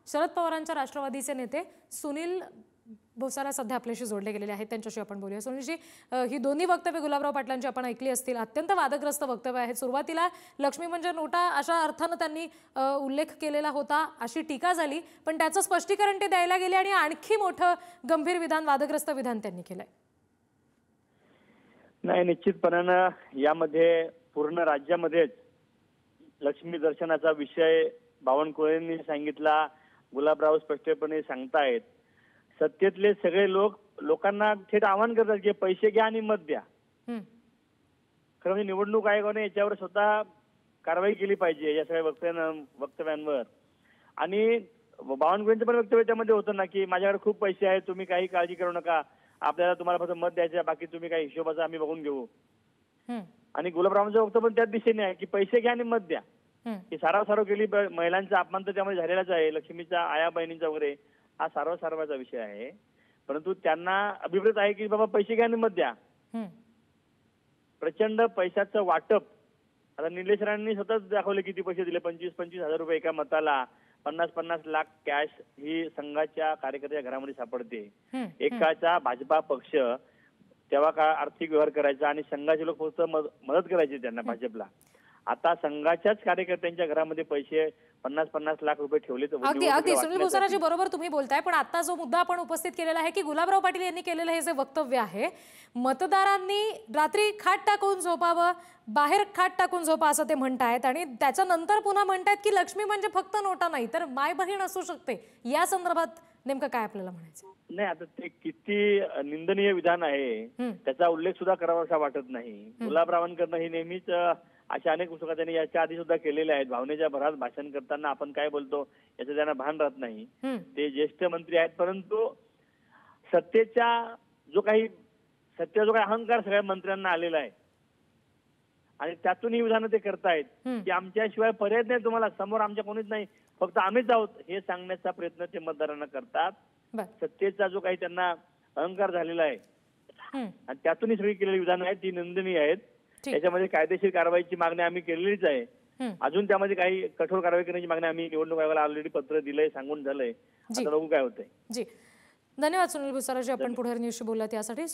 शरद पवारांच्या राष्ट्रवादीचे नेते सुनील भोसारा सध्या आपल्याशी जोडले गेलेले आहेत, त्यांच्याशी आपण बोलूया। सुनीलजी, ही दोन्ही वक्तव्य गुलाबराव पाटलांची आपण ऐकली असतील, अत्यंत वादग्रस्त वक्तव्य आहेत। सुरुवातीला लक्ष्मी म्हणजे नोटा अशा अर्थाने त्यांनी उल्लेख केलेला होता, अशी टीका झाली, पण त्याचं स्पष्टीकरण ते द्यायला गेले आणि आणखी मोठं गंभीर विधान, वादग्रस्त विधान त्यांनी केलंय। नाही, निश्चितपणाने यामध्ये पूर्ण राज्यामध्येच लक्ष्मी दर्शनाचा विषय बावनकुळेंनी सांगितला, गुलाबराव स्पष्टपणे सांगतायत। सत्तेतले सगळे लोकांना थेट आवाहन करतात की पैसे घ्या आणि मत द्या। खरं म्हणजे निवडणूक आयोगाने याच्यावर स्वतः कारवाई केली पाहिजे या सगळ्या वक्तव्यांवर। आणि बावनकुळेंचं पण वक्तव्य त्यामध्ये होतं ना की माझ्याकडे खूप पैसे आहेत, तुम्ही काही काळजी करू नका, आपल्याला तुम्हाला फक्त मत द्यायचं, बाकी तुम्ही काही हिशोबाचं आम्ही बघून घेऊ। आणि गुलाबरावांचं वक्तव्य पण त्याच दिशेने आहे की पैसे घ्या आणि मत द्या। की सारव केली महिलांचा अपमान तर त्यामध्ये झालेलाच आहे, लक्ष्मीच्या आया बहिणींचा वगैरे हा सारवाचा विषय आहे। परंतु त्यांना अभिप्रेत आहे की बाबा पैसे घ्या आणि मत द्या। प्रचंड पैशाचं वाटप आता निलेश राणांनी स्वतःच दाखवले किती पैसे दिले, 25-25 हजार रुपये एका मताला, 50-50 लाख कॅश ही संघाच्या कार्यकर्त्याच्या घरामध्ये सापडते। एकाचा भाजपा पक्ष तेव्हा का आर्थिक व्यवहार करायचा आणि संघाचे लोक फक्त मदत करायची त्यांना भाजपला। आता संघाच्याच कार्यकर्त्यांच्या घरामध्ये पैसे 50-50 लाख रुपये ठेवले। अगदी सुनील भोसाराजी, बरोबर तुम्ही बोलताय, पण आता जो मुद्दा आपण उपस्थित केलेला आहे की गुलाबराव पाटील यांनी केलेलं हे जे वक्तव्य आहे, मतदारांनी रात्री खाट टाकून झोपावं, बाहेर खाट टाकून झोपा असं ते म्हणतायत आणि त्याच्यानंतर पुन्हा म्हणतायत की लक्ष्मी म्हणजे फक्त नोटा नाही तर माय बहीण असू शकते। या संदर्भात नेमकं काय आपल्याला म्हणायचं? नाही, आता ते किती निंदनीय विधान आहे त्याचा उल्लेख सुद्धा करावासा वाटत नाही। गुलाबरावांकडनं ही नेहमीच अशा अनेक पुस्तकात त्यांनी याच्या आधी सुद्धा केलेल्या आहेत। भावनेच्या भरात भाषण करताना आपण काय बोलतो याचं त्यांना भान राहत नाही। ते ज्येष्ठ मंत्री आहेत, परंतु सत्तेचा जो काही अहंकार सगळ्या मंत्र्यांना आलेला आहे आणि त्यातून ही विधानं ते करतायत की आमच्याशिवाय पर्याय नाही, तुम्हाला समोर आमच्या कोणीच नाही, फक्त आम्हीच आहोत हे सांगण्याचा प्रयत्न ते मतदारांना करतात। सत्तेचा जो काही त्यांना अहंकार झालेला आहे आणि त्यातून ही सगळी केलेली विधानं आहेत ती निंदनीय आहेत। त्याच्यामध्ये कायदेशीर कारवाईची मागणी आम्ही केलेलीच आहे। अजून त्यामध्ये काही कठोर कारवाई करण्याची मागणी आम्ही निवडणूक आयोगाला ऑलरेडी पत्र दिलंय, सांगून झालंय। आता बघू काय होतंय। जी, धन्यवाद सुनील भोसाराजी, आपण पुढे न्यूजशी बोललात यासाठी।